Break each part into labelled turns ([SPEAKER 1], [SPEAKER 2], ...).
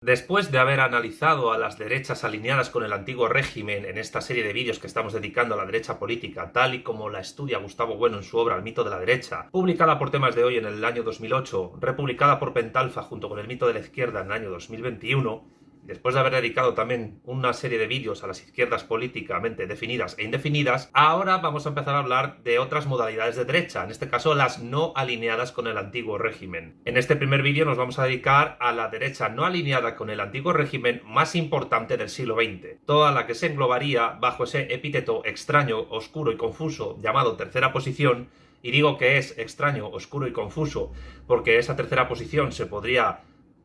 [SPEAKER 1] Después de haber analizado a las derechas alineadas con el antiguo régimen en esta serie de vídeos que estamos dedicando a la derecha política, tal y como la estudia Gustavo Bueno en su obra El mito de la derecha, publicada por Temas de Hoy en el año 2008, republicada por Pentalfa junto con El mito de la izquierda en el año 2021, después de haber dedicado también una serie de vídeos a las izquierdas políticamente definidas e indefinidas, ahora vamos a empezar a hablar de otras modalidades de derecha, en este caso las no alineadas con el antiguo régimen. En este primer vídeo nos vamos a dedicar a la derecha no alineada con el antiguo régimen más importante del siglo XX, toda la que se englobaría bajo ese epíteto extraño, oscuro y confuso llamado tercera posición. Y digo que es extraño, oscuro y confuso porque esa tercera posición se podría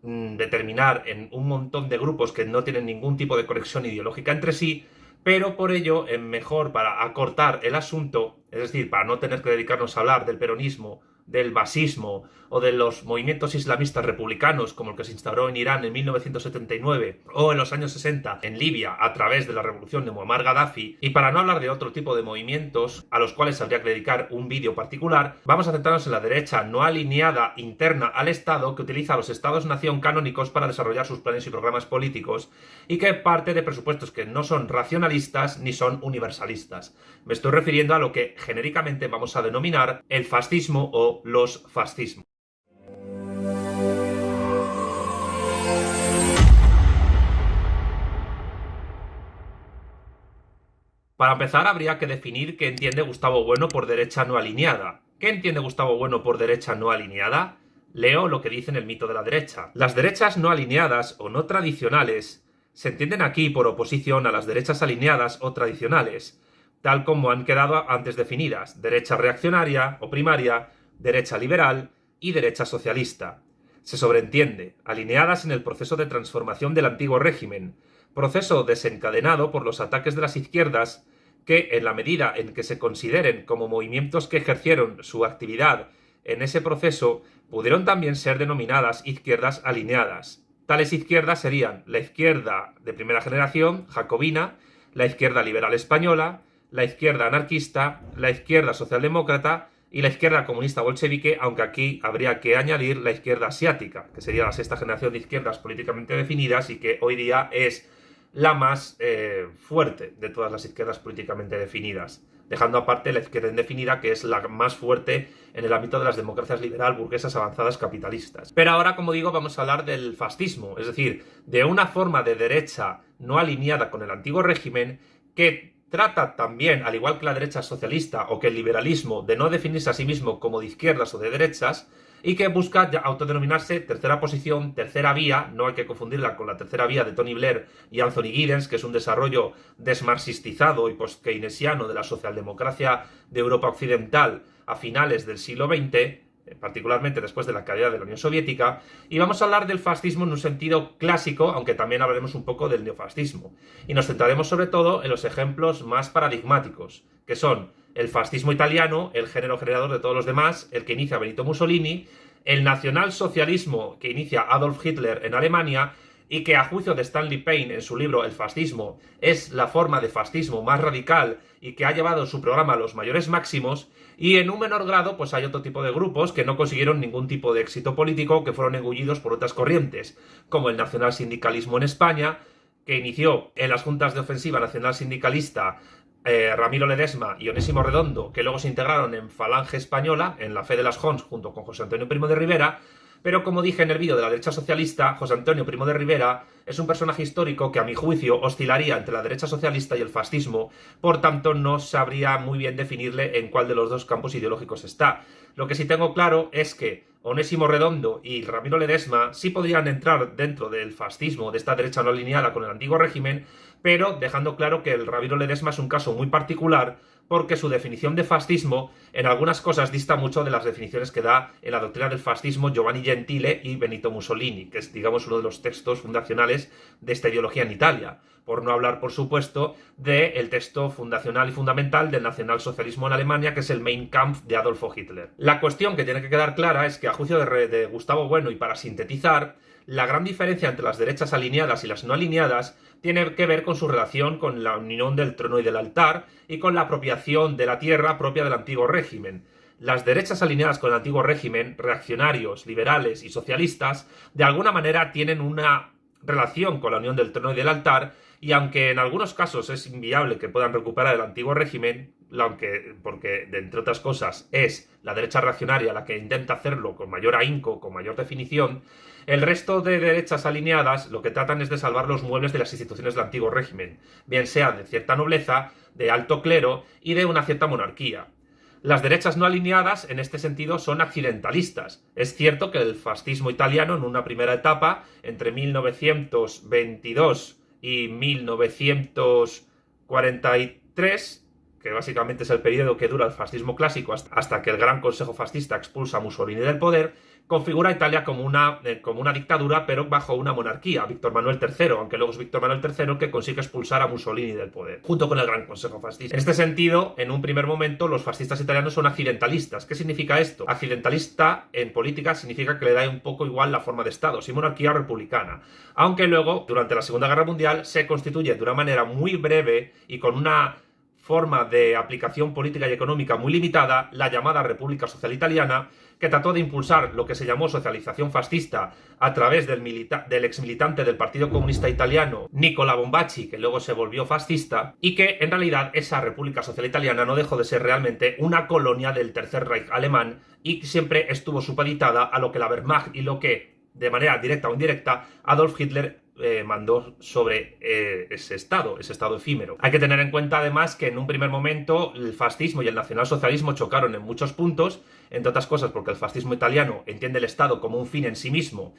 [SPEAKER 1] determinar en un montón de grupos que no tienen ningún tipo de conexión ideológica entre sí, pero por ello es mejor, para acortar el asunto, es decir, para no tener que dedicarnos a hablar del peronismo, del basismo o de los movimientos islamistas republicanos como el que se instauró en Irán en 1979 o en los años 60 en Libia a través de la revolución de Muammar Gaddafi, y para no hablar de otro tipo de movimientos a los cuales habría que dedicar un vídeo particular, vamos a centrarnos en la derecha no alineada interna al Estado, que utiliza los estados-nación canónicos para desarrollar sus planes y programas políticos y que parte de presupuestos que no son racionalistas ni son universalistas. Me estoy refiriendo a lo que genéricamente vamos a denominar el fascismo o los fascismos. Para empezar, habría que definir qué entiende Gustavo Bueno por derecha no alineada. ¿Qué entiende Gustavo Bueno por derecha no alineada? Leo lo que dice en El mito de la derecha. Las derechas no alineadas o no tradicionales se entienden aquí por oposición a las derechas alineadas o tradicionales, tal como han quedado antes definidas: derecha reaccionaria o primaria, derecha liberal y derecha socialista. Se sobreentiende, alineadas en el proceso de transformación del antiguo régimen, proceso desencadenado por los ataques de las izquierdas que, en la medida en que se consideren como movimientos que ejercieron su actividad en ese proceso, pudieron también ser denominadas izquierdas alineadas. Tales izquierdas serían la izquierda de primera generación, jacobina, la izquierda liberal española, la izquierda anarquista, la izquierda socialdemócrata y la izquierda comunista bolchevique, aunque aquí habría que añadir la izquierda asiática, que sería la sexta generación de izquierdas políticamente definidas y que hoy día es la más fuerte de todas las izquierdas políticamente definidas, dejando aparte la izquierda indefinida, que es la más fuerte en el ámbito de las democracias liberal, burguesas, avanzadas, capitalistas. Pero ahora, como digo, vamos a hablar del fascismo, es decir, de una forma de derecha no alineada con el antiguo régimen que trata también, al igual que la derecha socialista o que el liberalismo, de no definirse a sí mismo como de izquierdas o de derechas, y que busca autodenominarse tercera posición, tercera vía. No hay que confundirla con la tercera vía de Tony Blair y Anthony Giddens, que es un desarrollo desmarxistizado y post-keynesiano de la socialdemocracia de Europa Occidental a finales del siglo XX, particularmente después de la caída de la Unión Soviética, y vamos a hablar del fascismo en un sentido clásico, aunque también hablaremos un poco del neofascismo. Y nos centraremos sobre todo en los ejemplos más paradigmáticos, que son el fascismo italiano, el género generador de todos los demás, el que inicia Benito Mussolini, el nacionalsocialismo que inicia Adolf Hitler en Alemania, y que, a juicio de Stanley Payne en su libro El fascismo, es la forma de fascismo más radical y que ha llevado su programa a los mayores máximos. Y en un menor grado pues hay otro tipo de grupos que no consiguieron ningún tipo de éxito político, que fueron engullidos por otras corrientes, como el nacionalsindicalismo en España, que inició en las juntas de ofensiva nacional sindicalista Ramiro Ledesma y Onésimo Redondo, que luego se integraron en Falange Española, en la Fe de las Jons, junto con José Antonio Primo de Rivera. Pero, como dije en el vídeo de la derecha socialista, José Antonio Primo de Rivera es un personaje histórico que, a mi juicio, oscilaría entre la derecha socialista y el fascismo, por tanto no sabría muy bien definirle en cuál de los dos campos ideológicos está. Lo que sí tengo claro es que Onésimo Redondo y Ramiro Ledesma sí podrían entrar dentro del fascismo, de esta derecha no alineada con el antiguo régimen, pero dejando claro que el Ramiro Ledesma es un caso muy particular, porque su definición de fascismo en algunas cosas dista mucho de las definiciones que da en la doctrina del fascismo Giovanni Gentile y Benito Mussolini, que es, digamos, uno de los textos fundacionales de esta ideología en Italia. Por no hablar, por supuesto, del texto fundacional y fundamental del nacionalsocialismo en Alemania, que es el Mein Kampf de Adolfo Hitler. La cuestión que tiene que quedar clara es que, a juicio de Gustavo Bueno, y para sintetizar, la gran diferencia entre las derechas alineadas y las no alineadas tiene que ver con su relación con la unión del trono y del altar y con la apropiación de la tierra propia del antiguo régimen. Las derechas alineadas con el antiguo régimen, reaccionarios, liberales y socialistas, de alguna manera tienen una relación con la unión del trono y del altar, y aunque en algunos casos es inviable que puedan recuperar el antiguo régimen, porque entre otras cosas es la derecha reaccionaria la que intenta hacerlo con mayor ahínco, con mayor definición, el resto de derechas alineadas lo que tratan es de salvar los muebles de las instituciones del antiguo régimen, bien sea de cierta nobleza, de alto clero y de una cierta monarquía. Las derechas no alineadas, en este sentido, son accidentalistas. Es cierto que el fascismo italiano, en una primera etapa, entre 1922 y 1943, que básicamente es el periodo que dura el fascismo clásico hasta que el Gran Consejo Fascista expulsa a Mussolini del poder, configura a Italia como una dictadura, pero bajo una monarquía, Víctor Manuel III, aunque luego es Víctor Manuel III el que consigue expulsar a Mussolini del poder, junto con el Gran Consejo Fascista. En este sentido, en un primer momento, los fascistas italianos son accidentalistas. ¿Qué significa esto? Accidentalista en política significa que le da un poco igual la forma de Estado, si monarquía o republicana. Aunque luego, durante la Segunda Guerra Mundial, se constituye de una manera muy breve y con una forma de aplicación política y económica muy limitada, la llamada República Social Italiana, que trató de impulsar lo que se llamó socialización fascista a través del exmilitante del Partido Comunista Italiano, Nicola Bombacci, que luego se volvió fascista, y que en realidad esa República Social Italiana no dejó de ser realmente una colonia del Tercer Reich alemán y siempre estuvo supeditada a lo que la Wehrmacht y lo que, de manera directa o indirecta, Adolf Hitler mandó sobre ese estado efímero. Hay que tener en cuenta además que en un primer momento el fascismo y el nacionalsocialismo chocaron en muchos puntos, entre otras cosas porque el fascismo italiano entiende el Estado como un fin en sí mismo,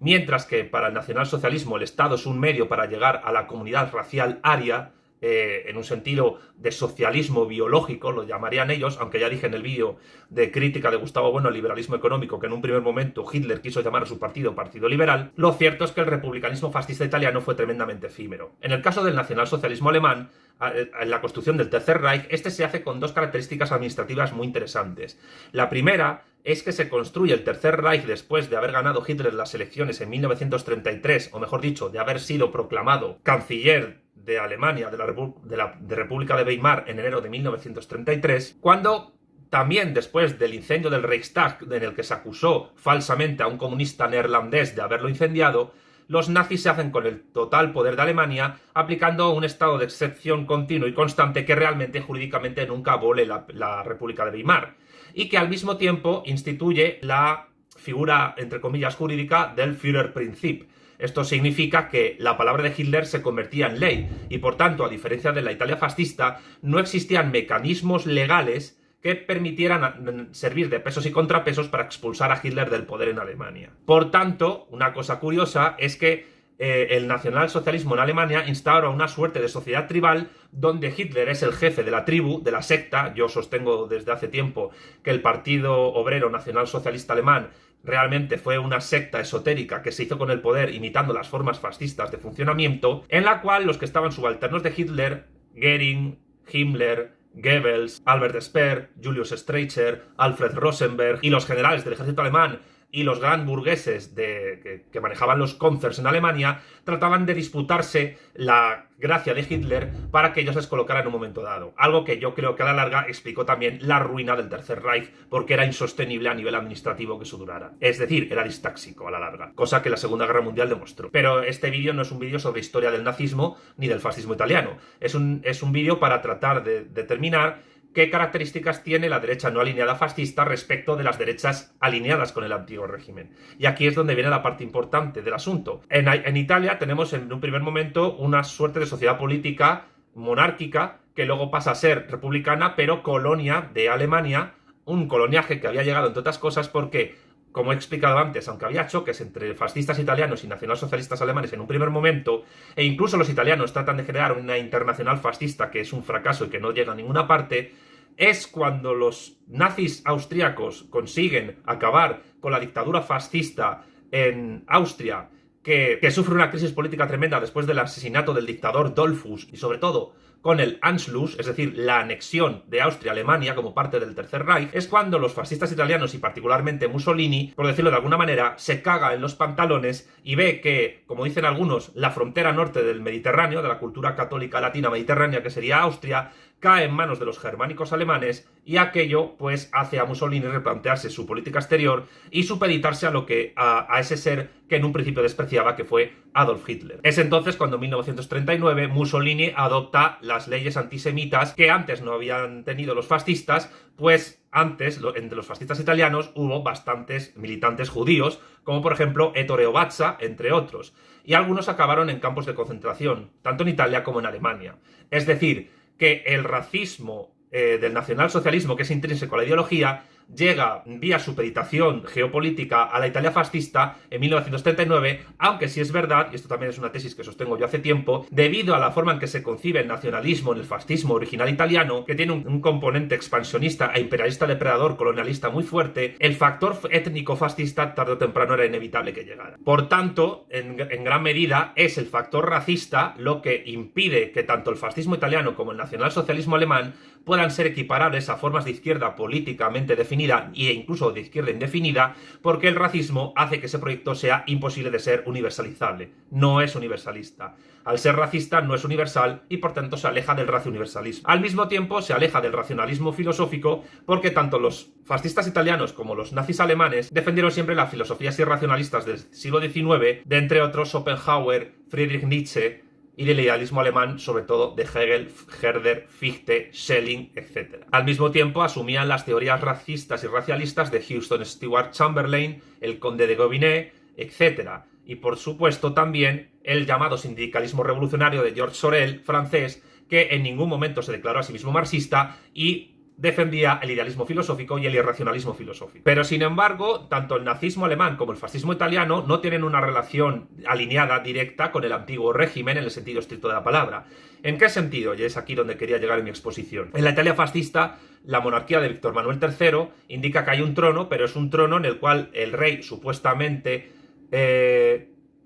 [SPEAKER 1] mientras que para el nacionalsocialismo el Estado es un medio para llegar a la comunidad racial aria, en un sentido de socialismo biológico, lo llamarían ellos, aunque ya dije en el vídeo de crítica de Gustavo Bueno al liberalismo económico que en un primer momento Hitler quiso llamar a su partido Partido Liberal, lo cierto es que el republicanismo fascista italiano fue tremendamente efímero. En el caso del nacionalsocialismo alemán, en la construcción del Tercer Reich, este se hace con dos características administrativas muy interesantes. La primera es que se construye el Tercer Reich después de haber ganado Hitler las elecciones en 1933, o mejor dicho, de haber sido proclamado canciller de Alemania, de República de Weimar, en enero de 1933, cuando también después del incendio del Reichstag, en el que se acusó falsamente a un comunista neerlandés de haberlo incendiado, los nazis se hacen con el total poder de Alemania, aplicando un estado de excepción continuo y constante que realmente jurídicamente nunca abole la República de Weimar, y que al mismo tiempo instituye la figura, entre comillas, jurídica del Führerprinzip. Esto significa que la palabra de Hitler se convertía en ley y, por tanto, a diferencia de la Italia fascista, no existían mecanismos legales que permitieran servir de pesos y contrapesos para expulsar a Hitler del poder en Alemania. Por tanto, una cosa curiosa es que el nacionalsocialismo en Alemania instaura una suerte de sociedad tribal donde Hitler es el jefe de la tribu, de la secta. Yo sostengo desde hace tiempo que el Partido Obrero Nacionalsocialista Alemán realmente fue una secta esotérica que se hizo con el poder imitando las formas fascistas de funcionamiento, en la cual los que estaban subalternos de Hitler, Goering, Himmler, Goebbels, Albert Speer, Julius Streicher, Alfred Rosenberg y los generales del ejército alemán y los gran burgueses que manejaban los Konzers en Alemania trataban de disputarse la gracia de Hitler para que ellos les colocaran en un momento dado. Algo que yo creo que a la larga explicó también la ruina del Tercer Reich, porque era insostenible a nivel administrativo que eso durara. Es decir, era distáxico a la larga, cosa que la Segunda Guerra Mundial demostró. Pero este vídeo no es un vídeo sobre historia del nazismo ni del fascismo italiano. Es un vídeo para tratar de determinar qué características tiene la derecha no alineada fascista respecto de las derechas alineadas con el antiguo régimen. Y aquí es donde viene la parte importante del asunto. En Italia tenemos en un primer momento una suerte de sociedad política monárquica que luego pasa a ser republicana, pero colonia de Alemania, un coloniaje que había llegado entre otras cosas porque, como he explicado antes, aunque había choques entre fascistas italianos y nacionalsocialistas alemanes en un primer momento, e incluso los italianos tratan de generar una internacional fascista que es un fracaso y que no llega a ninguna parte, es cuando los nazis austríacos consiguen acabar con la dictadura fascista en Austria, que sufre una crisis política tremenda después del asesinato del dictador Dollfuss y sobre todo con el Anschluss, es decir, la anexión de Austria a Alemania como parte del Tercer Reich, es cuando los fascistas italianos y particularmente Mussolini, por decirlo de alguna manera, se caga en los pantalones y ve que, como dicen algunos, la frontera norte del Mediterráneo, de la cultura católica latina mediterránea que sería Austria, cae en manos de los germánicos alemanes y aquello pues hace a Mussolini replantearse su política exterior y supeditarse a ese ser que en un principio despreciaba, que fue Adolf Hitler. Es entonces cuando en 1939 Mussolini adopta las leyes antisemitas que antes no habían tenido los fascistas, pues antes entre los fascistas italianos hubo bastantes militantes judíos, como por ejemplo Ettore Ovaza, entre otros, y algunos acabaron en campos de concentración, tanto en Italia como en Alemania. Es decir, que el racismo del nacionalsocialismo, que es intrínseco a la ideología, llega vía supeditación geopolítica a la Italia fascista en 1939, aunque sí es verdad, y esto también es una tesis que sostengo yo hace tiempo, debido a la forma en que se concibe el nacionalismo en el fascismo original italiano, que tiene un componente expansionista e imperialista depredador colonialista muy fuerte, el factor étnico fascista tarde o temprano era inevitable que llegara. Por tanto, en gran medida es el factor racista lo que impide que tanto el fascismo italiano como el nacionalsocialismo alemán puedan ser equiparables a formas de izquierda políticamente definida e incluso de izquierda indefinida, porque el racismo hace que ese proyecto sea imposible de ser universalizable. No es universalista. Al ser racista no es universal y por tanto se aleja del racio-universalismo. Al mismo tiempo se aleja del racionalismo filosófico porque tanto los fascistas italianos como los nazis alemanes defendieron siempre las filosofías irracionalistas del siglo XIX, de entre otros Schopenhauer, Friedrich Nietzsche, y del idealismo alemán, sobre todo de Hegel, Herder, Fichte, Schelling, etc. Al mismo tiempo asumían las teorías racistas y racialistas de Houston Stewart Chamberlain, el conde de Gobineau, etc. Y por supuesto también el llamado sindicalismo revolucionario de Georges Sorel, francés, que en ningún momento se declaró a sí mismo marxista y defendía el idealismo filosófico y el irracionalismo filosófico. Pero sin embargo, tanto el nazismo alemán como el fascismo italiano no tienen una relación alineada directa con el antiguo régimen en el sentido estricto de la palabra. ¿En qué sentido? Y es aquí donde quería llegar en mi exposición. En la Italia fascista, la monarquía de Víctor Manuel III indica que hay un trono, pero es un trono en el cual el rey supuestamente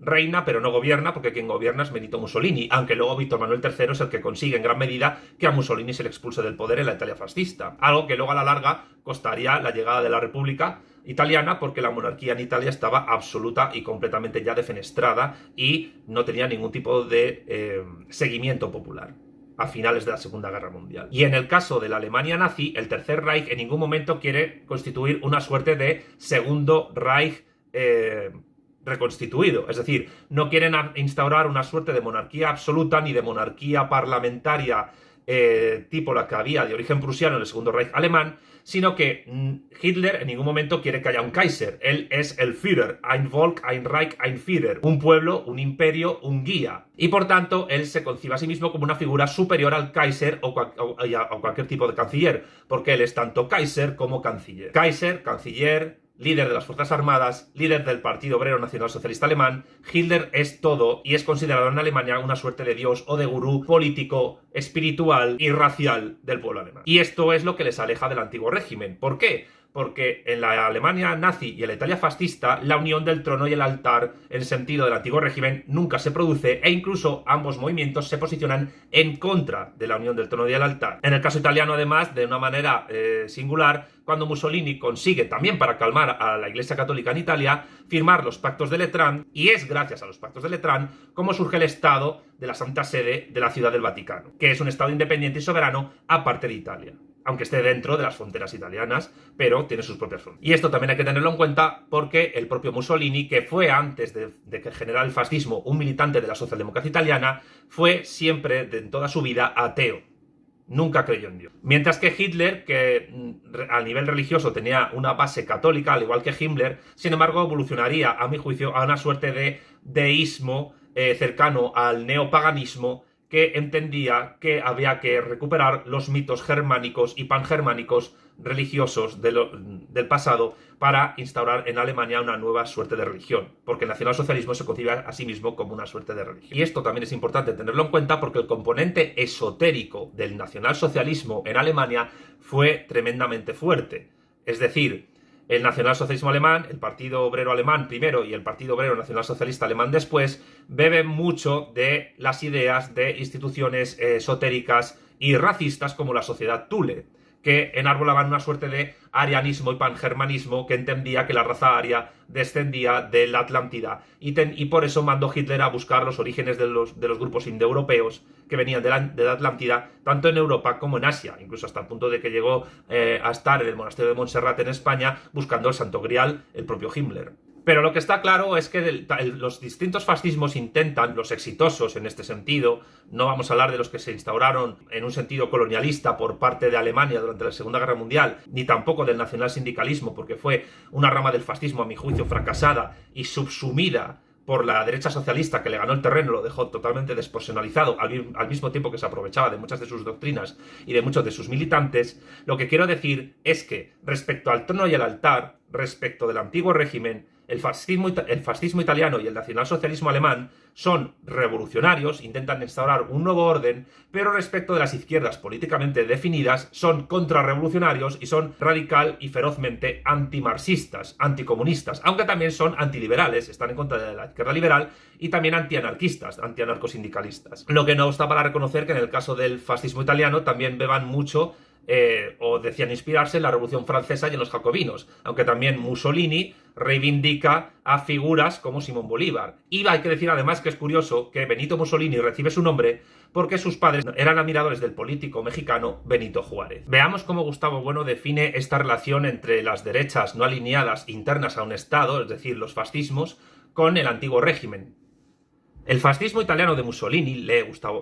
[SPEAKER 1] reina, pero no gobierna, porque quien gobierna es Benito Mussolini, aunque luego Víctor Manuel III es el que consigue en gran medida que a Mussolini se le expulse del poder en la Italia fascista, algo que luego a la larga costaría la llegada de la República Italiana, porque la monarquía en Italia estaba absoluta y completamente ya defenestrada y no tenía ningún tipo de seguimiento popular a finales de la Segunda Guerra Mundial. Y en el caso de la Alemania nazi, el Tercer Reich en ningún momento quiere constituir una suerte de Segundo Reich reconstituido, es decir, no quieren instaurar una suerte de monarquía absoluta ni de monarquía parlamentaria tipo la que había de origen prusiano en el Segundo Reich alemán, sino que Hitler en ningún momento quiere que haya un Kaiser. Él es el Führer, ein Volk, ein Reich, ein Führer, un pueblo, un imperio, un guía. Y por tanto, él se concibe a sí mismo como una figura superior al Kaiser o cualquier tipo de canciller, porque él es tanto Kaiser como canciller. Kaiser, canciller, líder de las Fuerzas Armadas, líder del Partido Obrero Nacional Socialista Alemán, Hitler es todo y es considerado en Alemania una suerte de dios o de gurú político, espiritual y racial del pueblo alemán. Y esto es lo que les aleja del antiguo régimen. ¿Por qué? Porque en la Alemania nazi y en la Italia fascista, la unión del trono y el altar, en el sentido del antiguo régimen, nunca se produce e incluso ambos movimientos se posicionan en contra de la unión del trono y el altar. En el caso italiano, además, de una manera singular, cuando Mussolini consigue, también para calmar a la Iglesia Católica en Italia, firmar los pactos de Letrán, y es gracias a los pactos de Letrán como surge el Estado de la Santa Sede de la Ciudad del Vaticano, que es un Estado independiente y soberano aparte de Italia, aunque esté dentro de las fronteras italianas, pero tiene sus propias fronteras. Y esto también hay que tenerlo en cuenta porque el propio Mussolini, que fue antes de que generara el fascismo un militante de la socialdemocracia italiana, fue siempre, en toda su vida, ateo. Nunca creyó en Dios. Mientras que Hitler, que a nivel religioso tenía una base católica, al igual que Himmler, sin embargo evolucionaría, a mi juicio, a una suerte de deísmo cercano al neopaganismo, que entendía que había que recuperar los mitos germánicos y pangermánicos religiosos del pasado para instaurar en Alemania una nueva suerte de religión, porque el nacionalsocialismo se concibe a sí mismo como una suerte de religión. Y esto también es importante tenerlo en cuenta porque el componente esotérico del nacionalsocialismo en Alemania fue tremendamente fuerte. Es decir, el nacionalsocialismo alemán, el Partido Obrero Alemán primero y el Partido Obrero Nacionalsocialista Alemán después, beben mucho de las ideas de instituciones esotéricas y racistas como la Sociedad Thule, que enarbolaban una suerte de arianismo y pangermanismo que entendía que la raza aria descendía de la Atlántida y por eso mandó Hitler a buscar los orígenes de los grupos indoeuropeos que venían de la Atlántida, tanto en Europa como en Asia, incluso hasta el punto de que llegó a estar en el monasterio de Montserrat en España buscando el Santo Grial el propio Himmler. Pero lo que está claro es que los distintos fascismos intentan, los exitosos en este sentido, no vamos a hablar de los que se instauraron en un sentido colonialista por parte de Alemania durante la Segunda Guerra Mundial, ni tampoco del nacionalsindicalismo, porque fue una rama del fascismo, a mi juicio, fracasada y subsumida por la derecha socialista que le ganó el terreno, lo dejó totalmente despersonalizado, al mismo tiempo que se aprovechaba de muchas de sus doctrinas y de muchos de sus militantes. Lo que quiero decir es que, respecto al trono y al altar, respecto del antiguo régimen, el fascismo italiano y el nacionalsocialismo alemán son revolucionarios, intentan instaurar un nuevo orden, pero respecto de las izquierdas políticamente definidas son contrarrevolucionarios y son radical y ferozmente antimarxistas, anticomunistas, aunque también son antiliberales, están en contra de la izquierda liberal y también antianarquistas, antianarcosindicalistas. Lo que no está para reconocer que en el caso del fascismo italiano también beban mucho o decían inspirarse en la Revolución Francesa y en los jacobinos, aunque también Mussolini reivindica a figuras como Simón Bolívar. Y hay que decir además que es curioso que Benito Mussolini recibe su nombre porque sus padres eran admiradores del político mexicano Benito Juárez. Veamos cómo Gustavo Bueno define esta relación entre las derechas no alineadas internas a un Estado, es decir, los fascismos, con el antiguo régimen. El fascismo italiano de Mussolini,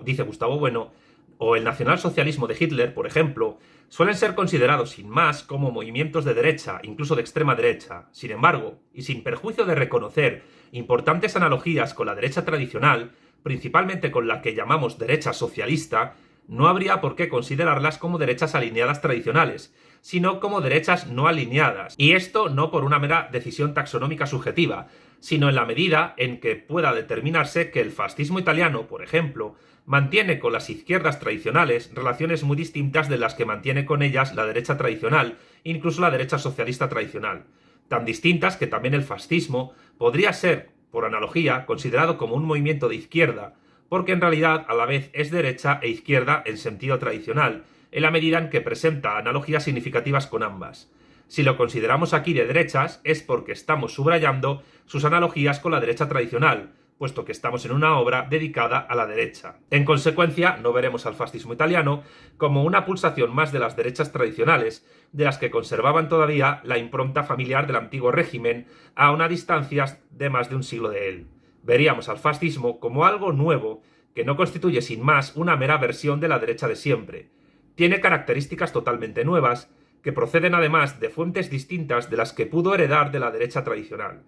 [SPEAKER 1] dice Gustavo Bueno, o el nacionalsocialismo de Hitler, por ejemplo, suelen ser considerados sin más como movimientos de derecha, incluso de extrema derecha. Sin embargo, y sin perjuicio de reconocer importantes analogías con la derecha tradicional, principalmente con la que llamamos derecha socialista, no habría por qué considerarlas como derechas alineadas tradicionales, sino como derechas no alineadas. Y esto no por una mera decisión taxonómica subjetiva, sino en la medida en que pueda determinarse que el fascismo italiano, por ejemplo, mantiene con las izquierdas tradicionales relaciones muy distintas de las que mantiene con ellas la derecha tradicional, incluso la derecha socialista tradicional. Tan distintas que también el fascismo podría ser, por analogía, considerado como un movimiento de izquierda, porque en realidad a la vez es derecha e izquierda en sentido tradicional, en la medida en que presenta analogías significativas con ambas. Si lo consideramos aquí de derechas es porque estamos subrayando sus analogías con la derecha tradicional, puesto que estamos en una obra dedicada a la derecha. En consecuencia, no veremos al fascismo italiano como una pulsación más de las derechas tradicionales, de las que conservaban todavía la impronta familiar del antiguo régimen a una distancia de más de un siglo de él. Veríamos al fascismo como algo nuevo, que no constituye sin más una mera versión de la derecha de siempre. Tiene características totalmente nuevas, que proceden además de fuentes distintas de las que pudo heredar de la derecha tradicional.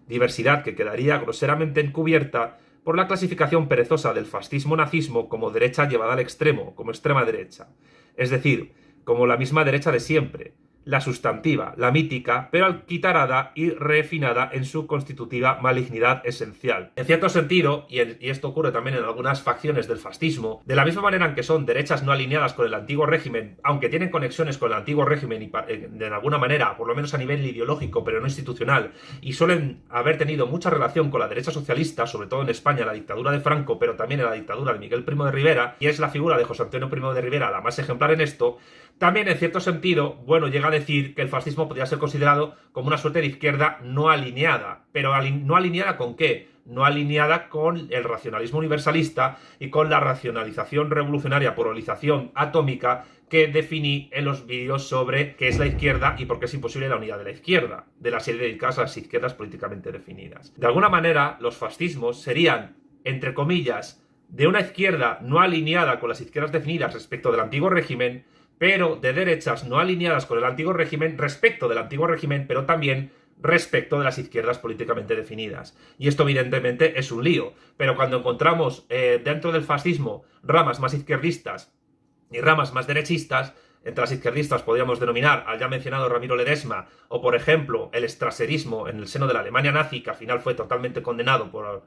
[SPEAKER 1] Diversidad que quedaría groseramente encubierta por la clasificación perezosa del fascismo-nazismo como derecha llevada al extremo, como extrema derecha. Es decir, como la misma derecha de siempre, la sustantiva, la mítica, pero alquitarada y refinada en su constitutiva malignidad esencial. En cierto sentido, y esto ocurre también en algunas facciones del fascismo, de la misma manera en que son derechas no alineadas con el antiguo régimen, aunque tienen conexiones con el antiguo régimen y de alguna manera, por lo menos a nivel ideológico, pero no institucional, y suelen haber tenido mucha relación con la derecha socialista, sobre todo en España, la dictadura de Franco, pero también en la dictadura de Miguel Primo de Rivera, y es la figura de José Antonio Primo de Rivera la más ejemplar en esto. También, en cierto sentido, Bueno llega a decir que el fascismo podría ser considerado como una suerte de izquierda no alineada. ¿Pero no alineada con qué? No alineada con el racionalismo universalista y con la racionalización revolucionaria, polarización atómica que definí en los vídeos sobre qué es la izquierda y por qué es imposible la unidad de la izquierda, de la serie dedicadas a las izquierdas políticamente definidas. De alguna manera, los fascismos serían, entre comillas, de una izquierda no alineada con las izquierdas definidas respecto del antiguo régimen, pero de derechas no alineadas con el antiguo régimen respecto del antiguo régimen, pero también respecto de las izquierdas políticamente definidas. Y esto evidentemente es un lío, pero cuando encontramos dentro del fascismo ramas más izquierdistas y ramas más derechistas, entre las izquierdistas podríamos denominar al ya mencionado Ramiro Ledesma, o por ejemplo el strasserismo en el seno de la Alemania nazi, que al final fue totalmente condenado por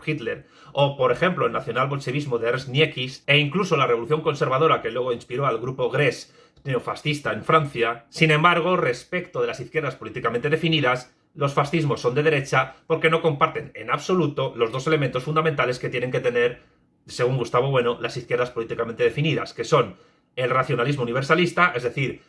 [SPEAKER 1] Hitler, o por ejemplo el nacionalbolchevismo de Ernst Nikisch, e incluso la revolución conservadora que luego inspiró al grupo Gres neofascista en Francia. Sin embargo, respecto de las izquierdas políticamente definidas, los fascismos son de derecha porque no comparten en absoluto los dos elementos fundamentales que tienen que tener, según Gustavo Bueno, las izquierdas políticamente definidas, que son el racionalismo universalista, es decir,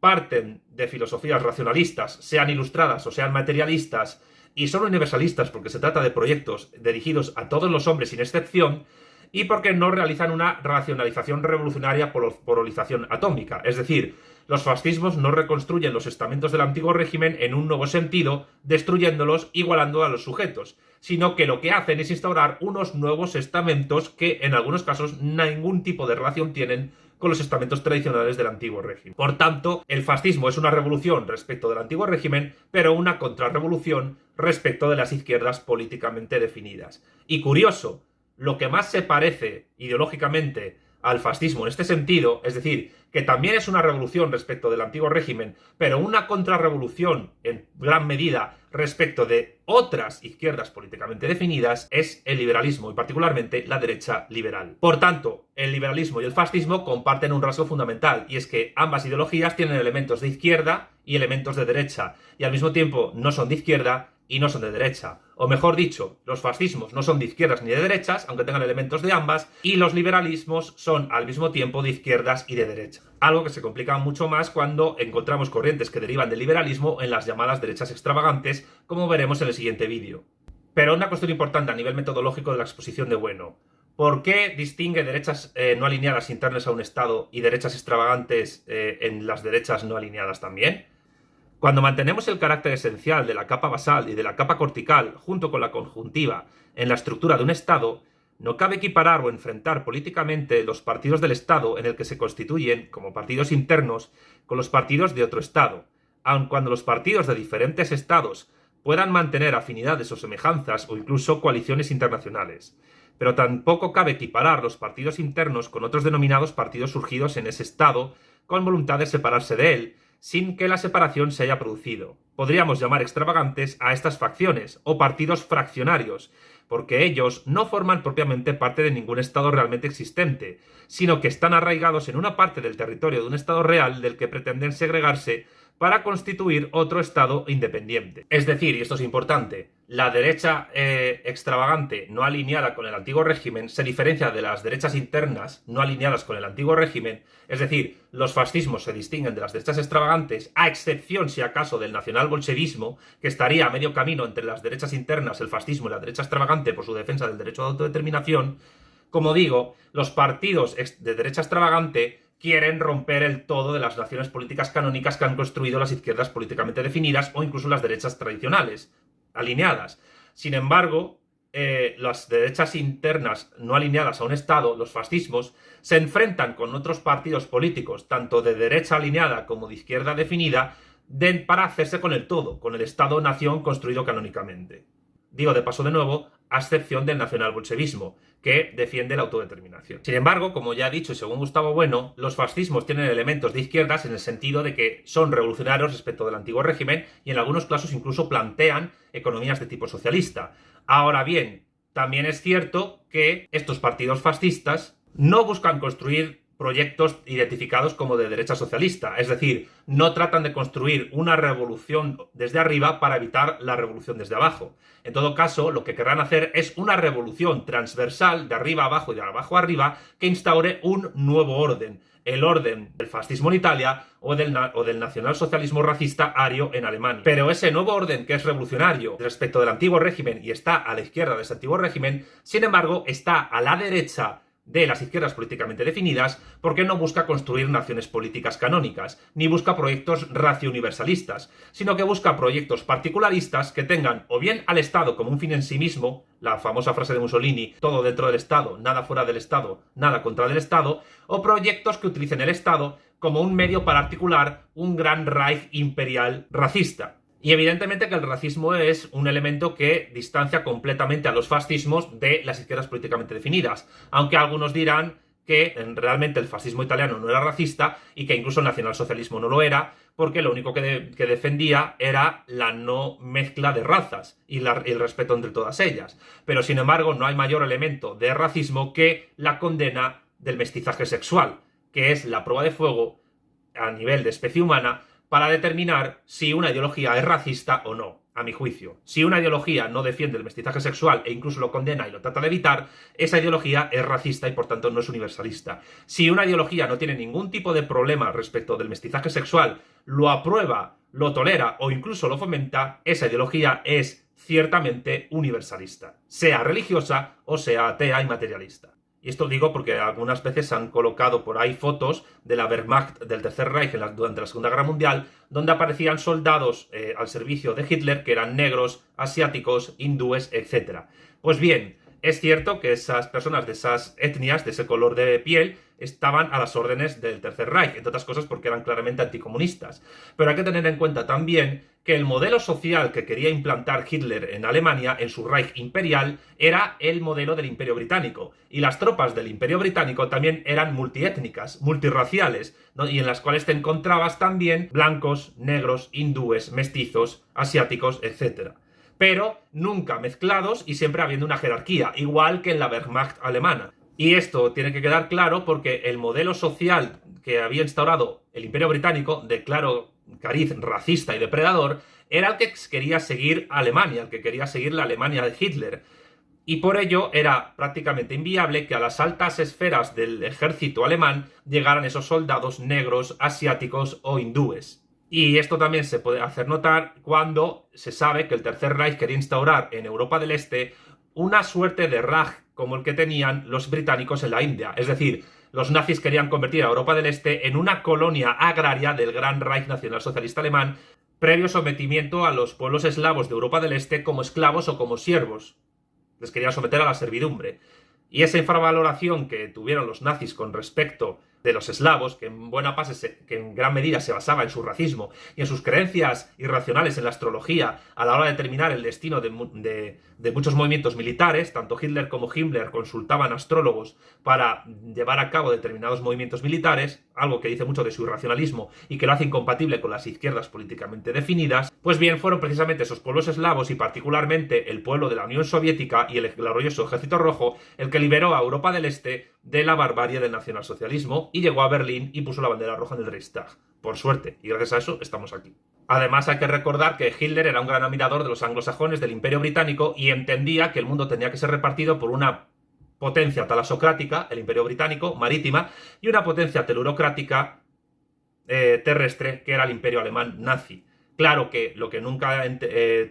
[SPEAKER 1] parten de filosofías racionalistas, sean ilustradas o sean materialistas, y son universalistas porque se trata de proyectos dirigidos a todos los hombres sin excepción, y porque no realizan una racionalización revolucionaria por polarización atómica. Es decir, los fascismos no reconstruyen los estamentos del antiguo régimen en un nuevo sentido, destruyéndolos, igualando a los sujetos, sino que lo que hacen es instaurar unos nuevos estamentos que en algunos casos ningún tipo de relación tienen con los estamentos tradicionales del antiguo régimen. Por tanto, el fascismo es una revolución respecto del antiguo régimen, pero una contrarrevolución respecto de las izquierdas políticamente definidas. Y curioso, lo que más se parece ideológicamente al fascismo en este sentido, es decir, que también es una revolución respecto del antiguo régimen, pero una contrarrevolución en gran medida respecto de otras izquierdas políticamente definidas, es el liberalismo y particularmente la derecha liberal. Por tanto, el liberalismo y el fascismo comparten un rasgo fundamental, y es que ambas ideologías tienen elementos de izquierda y elementos de derecha, y al mismo tiempo no son de izquierda y no son de derecha. O mejor dicho, los fascismos no son de izquierdas ni de derechas, aunque tengan elementos de ambas, y los liberalismos son al mismo tiempo de izquierdas y de derechas. Algo que se complica mucho más cuando encontramos corrientes que derivan del liberalismo en las llamadas derechas extravagantes, como veremos en el siguiente vídeo. Pero una cuestión importante a nivel metodológico de la exposición de Bueno. ¿Por qué distingue derechas no alineadas internas a un Estado y derechas extravagantes en las derechas no alineadas también? Cuando mantenemos el carácter esencial de la capa basal y de la capa cortical junto con la conjuntiva en la estructura de un Estado, no cabe equiparar o enfrentar políticamente los partidos del Estado en el que se constituyen como partidos internos con los partidos de otro Estado, aun cuando los partidos de diferentes Estados puedan mantener afinidades o semejanzas o incluso coaliciones internacionales. Pero tampoco cabe equiparar los partidos internos con otros denominados partidos surgidos en ese Estado con voluntad de separarse de él, sin que la separación se haya producido. Podríamos llamar extravagantes a estas facciones o partidos fraccionarios, porque ellos no forman propiamente parte de ningún Estado realmente existente, sino que están arraigados en una parte del territorio de un Estado real del que pretenden segregarse para constituir otro Estado independiente. Es decir, y esto es importante, la derecha extravagante no alineada con el antiguo régimen se diferencia de las derechas internas no alineadas con el antiguo régimen, es decir, los fascismos se distinguen de las derechas extravagantes, a excepción, si acaso, del nacionalbolchevismo, que estaría a medio camino entre las derechas internas, el fascismo y la derecha extravagante por su defensa del derecho a autodeterminación. Como digo, los partidos de derecha extravagante quieren romper el todo de las naciones políticas canónicas que han construido las izquierdas políticamente definidas o incluso las derechas tradicionales, alineadas. Sin embargo, las derechas internas no alineadas a un Estado, los fascismos, se enfrentan con otros partidos políticos, tanto de derecha alineada como de izquierda definida, para hacerse con el todo, con el Estado-nación construido canónicamente. Digo de paso de nuevo, a excepción del nacionalbolchevismo, que defiende la autodeterminación. Sin embargo, como ya he dicho y según Gustavo Bueno, los fascismos tienen elementos de izquierdas en el sentido de que son revolucionarios respecto del antiguo régimen y en algunos casos incluso plantean economías de tipo socialista. Ahora bien, también es cierto que estos partidos fascistas no buscan construir proyectos identificados como de derecha socialista, es decir, no tratan de construir una revolución desde arriba para evitar la revolución desde abajo. En todo caso, lo que querrán hacer es una revolución transversal de arriba abajo y de abajo arriba que instaure un nuevo orden, el orden del fascismo en Italia o del nacionalsocialismo racista ario en Alemania. Pero ese nuevo orden que es revolucionario respecto del antiguo régimen y está a la izquierda de ese antiguo régimen, sin embargo, está a la derecha de las izquierdas políticamente definidas porque no busca construir naciones políticas canónicas, ni busca proyectos racio-universalistas, sino que busca proyectos particularistas que tengan o bien al Estado como un fin en sí mismo, la famosa frase de Mussolini, todo dentro del Estado, nada fuera del Estado, nada contra del Estado, o proyectos que utilicen el Estado como un medio para articular un gran Reich imperial racista. Y evidentemente que el racismo es un elemento que distancia completamente a los fascismos de las izquierdas políticamente definidas, aunque algunos dirán que realmente el fascismo italiano no era racista y que incluso el nacionalsocialismo no lo era, porque lo único que defendía era la no mezcla de razas y el respeto entre todas ellas. Pero sin embargo no hay mayor elemento de racismo que la condena del mestizaje sexual, que es la prueba de fuego a nivel de especie humana para determinar si una ideología es racista o no, a mi juicio. Si una ideología no defiende el mestizaje sexual e incluso lo condena y lo trata de evitar, esa ideología es racista y por tanto no es universalista. Si una ideología no tiene ningún tipo de problema respecto del mestizaje sexual, lo aprueba, lo tolera o incluso lo fomenta, esa ideología es ciertamente universalista, sea religiosa o sea atea y materialista. Y esto digo porque algunas veces han colocado por ahí fotos de la Wehrmacht del Tercer Reich durante la Segunda Guerra Mundial, donde aparecían soldados al servicio de Hitler que eran negros, asiáticos, hindúes, etc. Pues bien, es cierto que esas personas de esas etnias, de ese color de piel, estaban a las órdenes del Tercer Reich, entre otras cosas porque eran claramente anticomunistas. Pero hay que tener en cuenta también que el modelo social que quería implantar Hitler en Alemania, en su Reich imperial, era el modelo del Imperio Británico. Y las tropas del Imperio Británico también eran multiétnicas, multirraciales, ¿no? Y en las cuales te encontrabas también blancos, negros, hindúes, mestizos, asiáticos, etc. Pero nunca mezclados y siempre habiendo una jerarquía, igual que en la Wehrmacht alemana. Y esto tiene que quedar claro porque el modelo social que había instaurado el Imperio Británico, de claro cariz racista y depredador, era el que quería seguir Alemania, el que quería seguir la Alemania de Hitler. Y por ello era prácticamente inviable que a las altas esferas del ejército alemán llegaran esos soldados negros, asiáticos o hindúes. Y esto también se puede hacer notar cuando se sabe que el Tercer Reich quería instaurar en Europa del Este una suerte de Raj como el que tenían los británicos en la India. Es decir, los nazis querían convertir a Europa del Este en una colonia agraria del Gran Reich Nacionalsocialista Alemán, previo sometimiento a los pueblos eslavos de Europa del Este como esclavos o como siervos. Les querían someter a la servidumbre. Y esa infravaloración que tuvieron los nazis con respecto de los eslavos, que en gran medida se basaba en su racismo y en sus creencias irracionales en la astrología a la hora de determinar el destino de muchos movimientos militares, tanto Hitler como Himmler consultaban astrólogos para llevar a cabo determinados movimientos militares, algo que dice mucho de su irracionalismo y que lo hace incompatible con las izquierdas políticamente definidas. Pues bien, fueron precisamente esos pueblos eslavos y particularmente el pueblo de la Unión Soviética y el glorioso Ejército Rojo el que liberó a Europa del Este de la barbarie del nacionalsocialismo y llegó a Berlín y puso la bandera roja en el Reichstag. Por suerte, y gracias a eso estamos aquí. Además hay que recordar que Hitler era un gran admirador de los anglosajones del Imperio Británico y entendía que el mundo tenía que ser repartido por una potencia talasocrática, el Imperio Británico, marítima, y una potencia telurocrática terrestre, que era el Imperio Alemán nazi. Claro que lo que nunca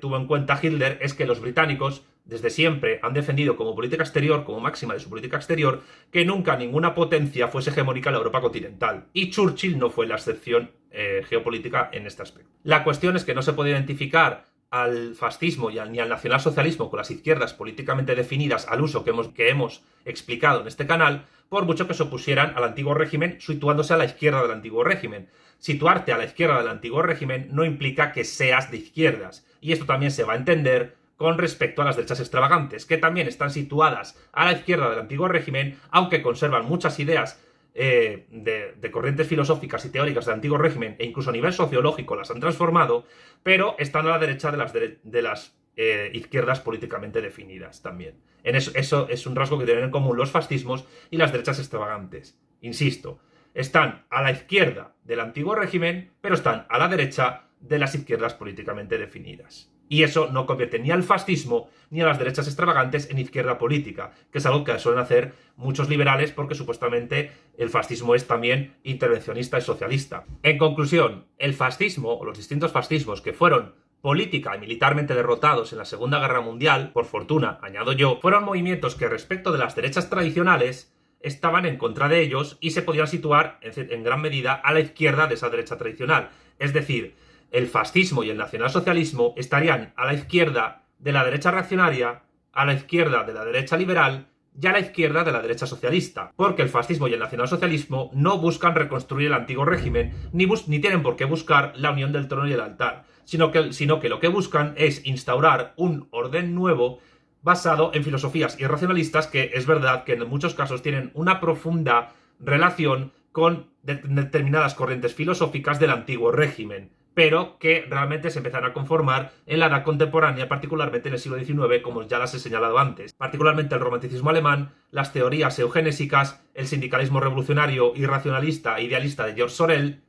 [SPEAKER 1] tuvo en cuenta Hitler es que los británicos desde siempre han defendido como política exterior, como máxima de su política exterior, que nunca ninguna potencia fuese hegemónica en la Europa continental. Y Churchill no fue la excepción geopolítica en este aspecto. La cuestión es que no se puede identificar al fascismo ni al nacionalsocialismo con las izquierdas políticamente definidas al uso que hemos explicado en este canal, por mucho que se opusieran al antiguo régimen situándose a la izquierda del antiguo régimen. Situarte a la izquierda del antiguo régimen no implica que seas de izquierdas, y esto también se va a entender con respecto a las derechas extravagantes, que también están situadas a la izquierda del antiguo régimen, aunque conservan muchas ideas de corrientes filosóficas y teóricas del antiguo régimen e incluso a nivel sociológico las han transformado, pero están a la derecha de las izquierdas políticamente definidas también. Eso es un rasgo que tienen en común los fascismos y las derechas extravagantes. Insisto, están a la izquierda del antiguo régimen, pero están a la derecha de las izquierdas políticamente definidas. Y eso no convierte ni al fascismo ni a las derechas extravagantes en izquierda política, que es algo que suelen hacer muchos liberales porque supuestamente el fascismo es también intervencionista y socialista. En conclusión, el fascismo o los distintos fascismos que fueron política y militarmente derrotados en la Segunda Guerra Mundial, por fortuna, añado yo, fueron movimientos que respecto de las derechas tradicionales estaban en contra de ellos y se podían situar en gran medida a la izquierda de esa derecha tradicional. Es decir, el fascismo y el nacionalsocialismo estarían a la izquierda de la derecha reaccionaria, a la izquierda de la derecha liberal y a la izquierda de la derecha socialista, porque el fascismo y el nacionalsocialismo no buscan reconstruir el antiguo régimen, ni tienen por qué buscar la unión del trono y el altar, sino que lo que buscan es instaurar un orden nuevo basado en filosofías irracionalistas que es verdad que en muchos casos tienen una profunda relación con determinadas corrientes filosóficas del antiguo régimen, pero que realmente se empezaron a conformar en la edad contemporánea, particularmente en el siglo XIX, como ya las he señalado antes. Particularmente el romanticismo alemán, las teorías eugenésicas, el sindicalismo revolucionario, irracionalista e idealista de George Sorel,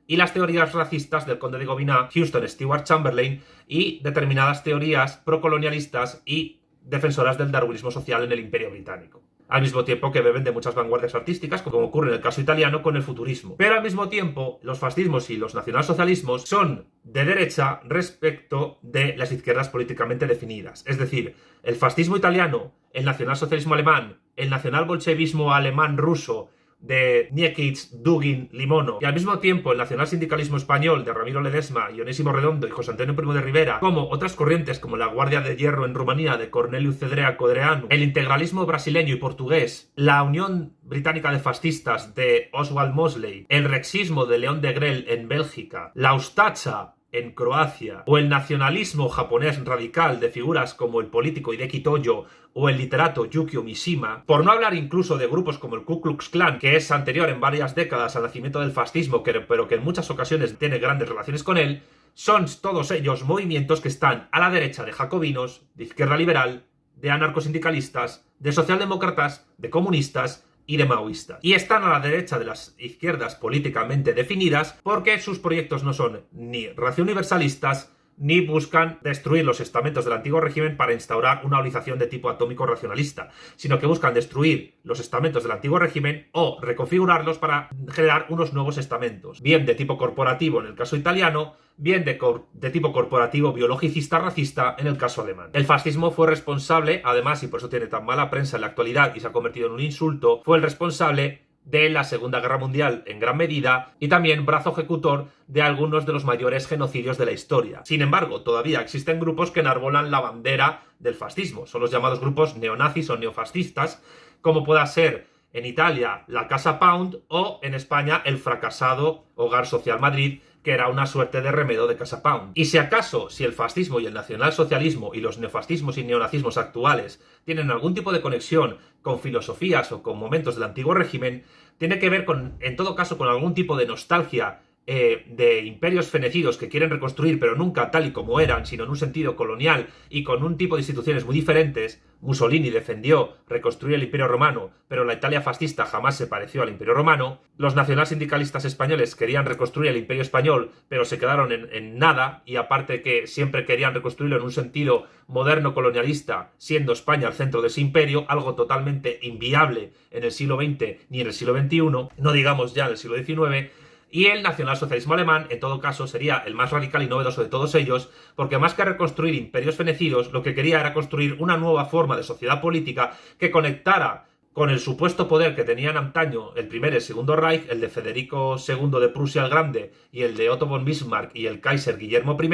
[SPEAKER 1] y las teorías racistas del conde de Gobiná, Houston Stewart Chamberlain, y determinadas teorías procolonialistas y defensoras del darwinismo social en el Imperio Británico. Al mismo tiempo que beben de muchas vanguardias artísticas, como ocurre en el caso italiano con el futurismo. Pero al mismo tiempo, los fascismos y los nacionalsocialismos son de derecha respecto de las izquierdas políticamente definidas. Es decir, el fascismo italiano, el nacionalsocialismo alemán, el nacionalbolchevismo alemán-ruso de Niekiz, Dugin, Limono, y al mismo tiempo el nacionalsindicalismo español de Ramiro Ledesma y Onésimo Redondo y José Antonio Primo de Rivera, como otras corrientes como la Guardia de Hierro en Rumanía de Corneliu Cedrea Codreanu, el integralismo brasileño y portugués, la Unión Británica de Fascistas de Oswald Mosley, el rexismo de León de Grell en Bélgica, la Ustacha en Croacia, o el nacionalismo japonés radical de figuras como el político Hideki Toyo o el literato Yukio Mishima, por no hablar incluso de grupos como el Ku Klux Klan, que es anterior en varias décadas al nacimiento del fascismo, pero que en muchas ocasiones tiene grandes relaciones con él, son todos ellos movimientos que están a la derecha de jacobinos, de izquierda liberal, de anarcosindicalistas, de socialdemócratas, de comunistas y de maoístas. Y están a la derecha de las izquierdas políticamente definidas porque sus proyectos no son ni racio-universalistas ni buscan destruir los estamentos del antiguo régimen para instaurar una organización de tipo atómico racionalista, sino que buscan destruir los estamentos del antiguo régimen o reconfigurarlos para generar unos nuevos estamentos, bien de tipo corporativo en el caso italiano, bien de tipo corporativo biologicista racista en el caso alemán. El fascismo fue responsable, además, y por eso tiene tan mala prensa en la actualidad y se ha convertido en un insulto, fue el responsable de la Segunda Guerra Mundial en gran medida y también brazo ejecutor de algunos de los mayores genocidios de la historia. Sin embargo, todavía existen grupos que enarbolan la bandera del fascismo. Son los llamados grupos neonazis o neofascistas, como pueda ser en Italia la Casa Pound o en España el fracasado Hogar Social Madrid, que era una suerte de remedo de Casa Pound. Y si acaso, si el fascismo y el nacionalsocialismo y los neofascismos y neonazismos actuales tienen algún tipo de conexión con filosofías o con momentos del antiguo régimen, tiene que ver con, en todo caso, con algún tipo de nostalgia de imperios fenecidos que quieren reconstruir, pero nunca tal y como eran, sino en un sentido colonial y con un tipo de instituciones muy diferentes. Mussolini defendió reconstruir el Imperio Romano, pero la Italia fascista jamás se pareció al Imperio Romano. Los nacionalsindicalistas españoles querían reconstruir el Imperio Español, pero se quedaron en nada, y aparte que siempre querían reconstruirlo en un sentido moderno colonialista, siendo España el centro de ese imperio, algo totalmente inviable en el siglo XX ni en el siglo XXI, no digamos ya en el siglo XIX. Y el nacionalsocialismo alemán, en todo caso, sería el más radical y novedoso de todos ellos, porque más que reconstruir imperios fenecidos, lo que quería era construir una nueva forma de sociedad política que conectara con el supuesto poder que tenían antaño el primer y el segundo Reich, el de Federico II de Prusia el Grande y el de Otto von Bismarck y el Kaiser Guillermo I,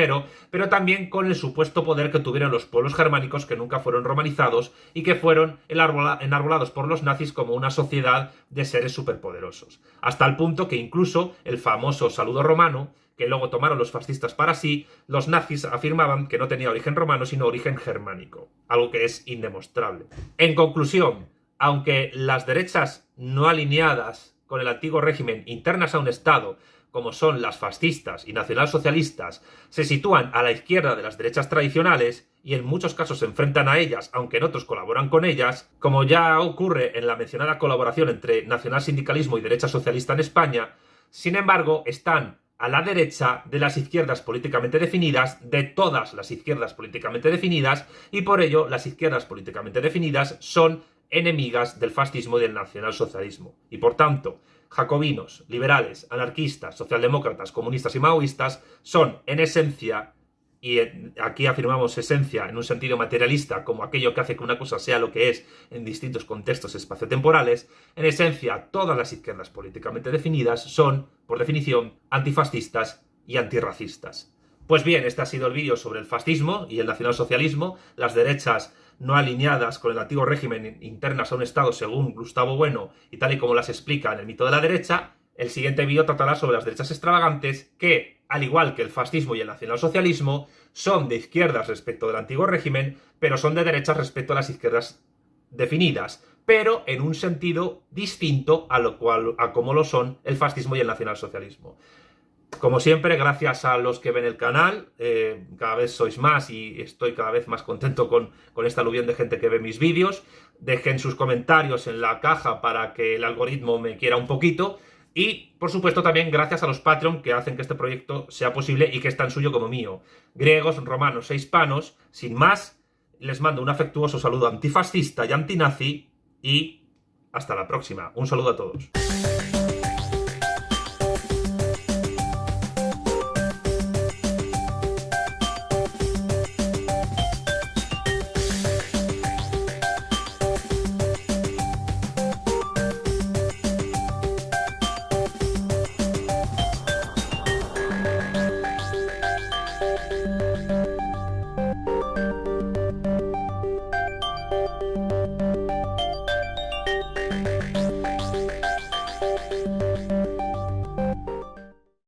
[SPEAKER 1] pero también con el supuesto poder que tuvieron los pueblos germánicos que nunca fueron romanizados y que fueron enarbolados por los nazis como una sociedad de seres superpoderosos. Hasta el punto que incluso el famoso saludo romano, que luego tomaron los fascistas para sí, los nazis afirmaban que no tenía origen romano sino origen germánico, algo que es indemostrable. En conclusión, aunque las derechas no alineadas con el antiguo régimen, internas a un Estado, como son las fascistas y nacionalsocialistas, se sitúan a la izquierda de las derechas tradicionales y en muchos casos se enfrentan a ellas, aunque en otros colaboran con ellas, como ya ocurre en la mencionada colaboración entre nacionalsindicalismo y derecha socialista en España, sin embargo, están a la derecha de las izquierdas políticamente definidas, de todas las izquierdas políticamente definidas, y por ello las izquierdas políticamente definidas son enemigas del fascismo y del nacionalsocialismo. Y por tanto, jacobinos, liberales, anarquistas, socialdemócratas, comunistas y maoístas son en esencia, y aquí afirmamos esencia en un sentido materialista como aquello que hace que una cosa sea lo que es en distintos contextos espaciotemporales, en esencia todas las izquierdas políticamente definidas son, por definición, antifascistas y antirracistas. Pues bien, este ha sido el vídeo sobre el fascismo y el nacionalsocialismo, las derechas no alineadas con el antiguo régimen internas a un Estado según Gustavo Bueno y tal y como las explica en el mito de la derecha. El siguiente vídeo tratará sobre las derechas extravagantes que, al igual que el fascismo y el nacionalsocialismo, son de izquierdas respecto del antiguo régimen, pero son de derechas respecto a las izquierdas definidas, pero en un sentido distinto a como lo son el fascismo y el nacionalsocialismo. Como siempre, gracias a los que ven el canal, cada vez sois más y estoy cada vez más contento con esta aluvión de gente que ve mis vídeos. Dejen sus comentarios en la caja para que el algoritmo me quiera un poquito Y, por supuesto, también gracias a los Patreon que hacen que este proyecto sea posible y que es tan suyo como mío. Griegos, romanos e hispanos, sin más, les mando un afectuoso saludo antifascista y antinazi y hasta la próxima. Un saludo a todos.